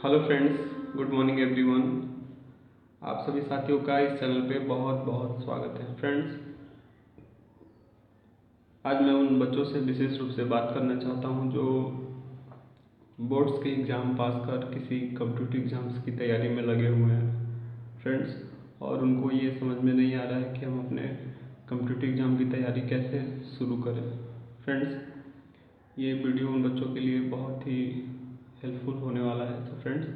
Hello friends, good morning everyone. आप सभी साथियों का इस चैनल पे बहुत बहुत स्वागत है। फ्रेंड्स, आज मैं उन बच्चों से विशेष रूप से बात करना चाहता हूं जो बोर्ड्स के एग्ज़ाम पास कर किसी कॉम्पिटिटिव एग्ज़ाम्स की तैयारी में लगे हुए हैं फ्रेंड्स, और उनको ये समझ में नहीं आ रहा है कि हम अपने कॉम्पिटिटिव एग्ज़ाम की तैयारी कैसे शुरू करें। फ्रेंड्स, ये वीडियो उन बच्चों के लिए बहुत ही हेल्पफुल होने वाला है। तो फ्रेंड्स,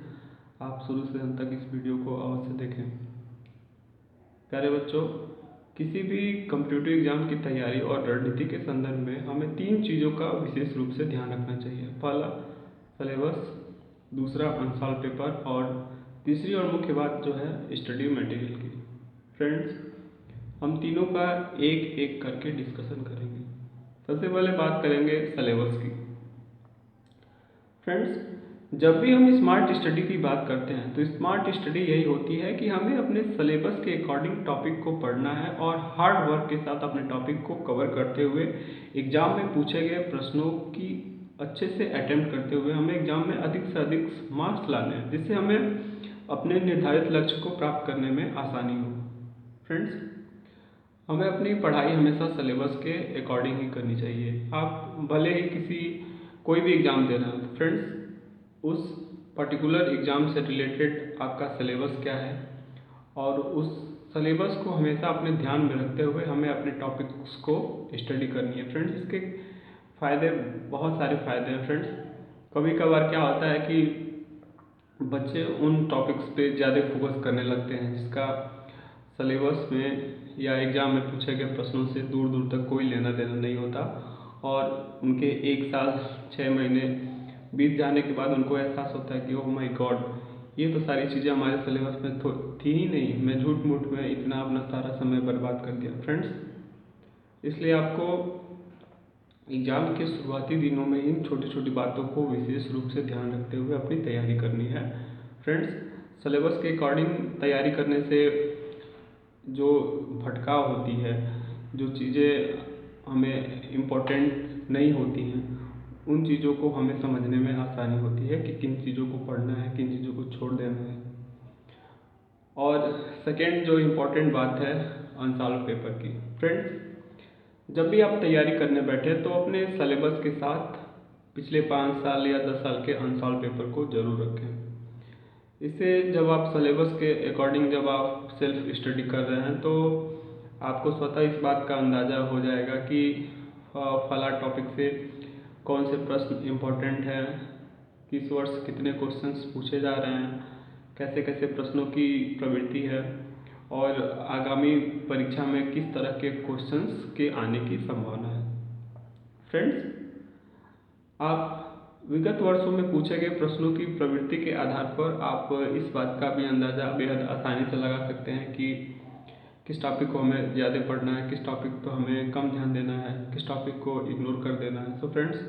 आप शुरू से अंत तक इस वीडियो को अवश्य देखें। प्यारे बच्चों, किसी भी कॉम्पिटिटिव एग्ज़ाम की तैयारी और रणनीति के संदर्भ में हमें 3 चीज़ों का विशेष रूप से ध्यान रखना चाहिए। पहला सिलेबस, दूसरा अनसॉल्व पेपर और तीसरी और मुख्य बात जो है स्टडी मटेरियल की। फ्रेंड्स, हम तीनों का एक एक करके डिस्कशन करेंगे। सबसे पहले बात करेंगे सिलेबस की। फ्रेंड्स, जब भी हम स्मार्ट स्टडी की बात करते हैं तो स्मार्ट स्टडी यही होती है कि हमें अपने सिलेबस के अकॉर्डिंग टॉपिक को पढ़ना है और हार्ड वर्क के साथ अपने टॉपिक को कवर करते हुए एग्जाम में पूछे गए प्रश्नों की अच्छे से अटेम्प्ट करते हुए हमें एग्जाम में अधिक से अधिक मार्क्स लाने हैं, जिससे हमें अपने निर्धारित लक्ष्य को प्राप्त करने में आसानी हो। फ्रेंड्स, हमें अपनी पढ़ाई हमेशा सिलेबस के अकॉर्डिंग ही करनी चाहिए। आप भले ही कोई भी एग्ज़ाम दे रहे हैं, फ्रेंड्स, उस पर्टिकुलर एग्ज़ाम से रिलेटेड आपका सिलेबस क्या है और उस सिलेबस को हमेशा अपने ध्यान में रखते हुए हमें अपने टॉपिक्स को स्टडी करनी है। फ्रेंड्स, इसके फ़ायदे, बहुत सारे फ़ायदे हैं। फ्रेंड्स, कभी कभार क्या होता है कि बच्चे उन टॉपिक्स पे ज़्यादा फोकस करने लगते हैं जिसका सिलेबस में या एग्ज़ाम में पूछे गए प्रश्नों से दूर दूर तक कोई लेना देना नहीं होता, और उनके 1 साल 6 महीने बीत जाने के बाद उनको एहसास होता है कि ओह माय गॉड, ये तो सारी चीज़ें हमारे सिलेबस में थी ही नहीं, मैं झूठ मूठ में इतना अपना सारा समय बर्बाद कर दिया। फ्रेंड्स, इसलिए आपको एग्ज़ाम के शुरुआती दिनों में इन छोटी छोटी बातों को विशेष रूप से ध्यान रखते हुए अपनी तैयारी करनी है। फ्रेंड्स, सिलेबस के अकॉर्डिंग तैयारी करने से जो भटकाव होती है, जो चीज़ें हमें इम्पोर्टेंट नहीं होती हैं, उन चीज़ों को हमें समझने में आसानी होती है कि किन चीज़ों को पढ़ना है, किन चीज़ों को छोड़ देना है। और सेकेंड जो इम्पोर्टेंट बात है अनसॉल्व पेपर की। फ्रेंड्स, जब भी आप तैयारी करने बैठे तो अपने सिलेबस के साथ पिछले 5 साल या 10 साल के अनसॉल्व पेपर को जरूर रखें। इससे जब आप सिलेबस के अकॉर्डिंग जब आप सेल्फ स्टडी कर रहे हैं तो आपको स्वतः इस बात का अंदाज़ा हो जाएगा कि फला टॉपिक से कौन से प्रश्न इम्पोर्टेंट है, किस वर्ष कितने क्वेश्चंस पूछे जा रहे हैं, कैसे कैसे प्रश्नों की प्रवृत्ति है और आगामी परीक्षा में किस तरह के क्वेश्चंस के आने की संभावना है। फ्रेंड्स, आप विगत वर्षों में पूछे गए प्रश्नों की प्रवृत्ति के आधार पर आप इस बात का भी अंदाज़ा बेहद आसानी से लगा सकते हैं कि किस टॉपिक को हमें ज़्यादा पढ़ना है, किस टॉपिक पर हमें कम ध्यान देना है, किस टॉपिक को इग्नोर कर देना है। सो फ्रेंड्स,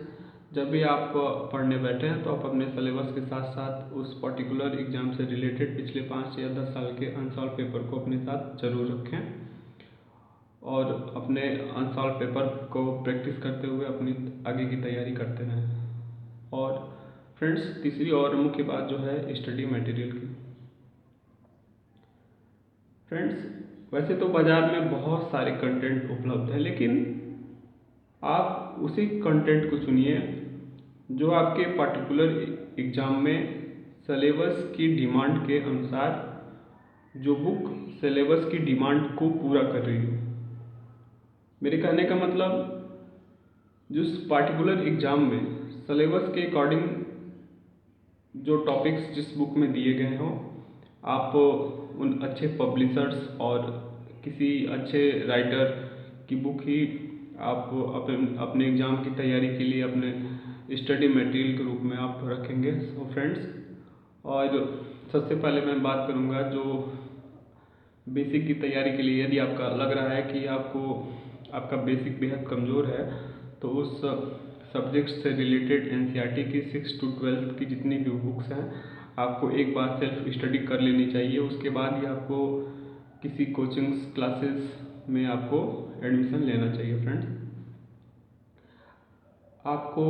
जब भी आप पढ़ने बैठे हैं तो आप अपने सिलेबस के साथ साथ उस पर्टिकुलर एग्ज़ाम से रिलेटेड पिछले 5 या 10 साल के अनसॉल्व पेपर को अपने साथ जरूर रखें और अपने अनसॉल्व पेपर को प्रैक्टिस करते हुए अपनी आगे की तैयारी करते रहें। और फ्रेंड्स, तीसरी और मुख्य बात जो है स्टडी मटेरियल की। फ्रेंड्स, वैसे तो बाज़ार में बहुत सारे कंटेंट उपलब्ध है, लेकिन आप उसी कंटेंट को चुनिए जो आपके पर्टिकुलर एग्ज़ाम में सिलेबस की डिमांड के अनुसार, जो बुक सिलेबस की डिमांड को पूरा कर रही हो। मेरे कहने का मतलब, जिस पार्टिकुलर एग्ज़ाम में सिलेबस के अकॉर्डिंग जो टॉपिक्स जिस बुक में दिए गए हों, आप उन अच्छे पब्लिशर्स और किसी अच्छे राइटर की बुक ही आप अपने एग्ज़ाम की तैयारी के लिए अपने स्टडी मटेरियल के रूप में आप रखेंगे। सो फ्रेंड्स, और सबसे पहले मैं बात करूँगा जो बेसिक की तैयारी के लिए, यदि आपका लग रहा है कि आपका बेसिक बेहद कमज़ोर है तो उस सब्जेक्ट से रिलेटेड एनसीईआरटी की 6 to 12 की जितनी भी बुक्स हैं आपको एक बार सेल्फ स्टडी कर लेनी चाहिए। उसके बाद ही आपको किसी कोचिंग क्लासेस में आपको एडमिशन लेना चाहिए। फ्रेंड्स, आपको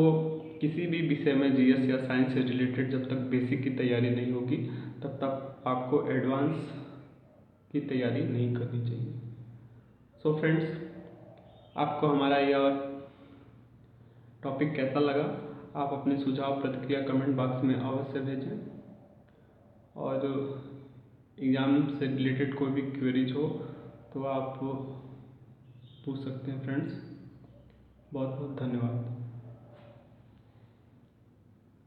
किसी भी विषय में जीएस या साइंस से रिलेटेड जब तक बेसिक की तैयारी नहीं होगी तब तक आपको एडवांस की तैयारी नहीं करनी चाहिए। सो फ्रेंड्स, आपको हमारा यह टॉपिक कैसा लगा? आप अपने सुझाव प्रतिक्रिया कमेंट बॉक्स में अवश्य भेजें, और एग्ज़ाम से रिलेटेड कोई भी क्वेरीज हो तो आप पूछ सकते हैं फ्रेंड्स। बहुत बहुत धन्यवाद।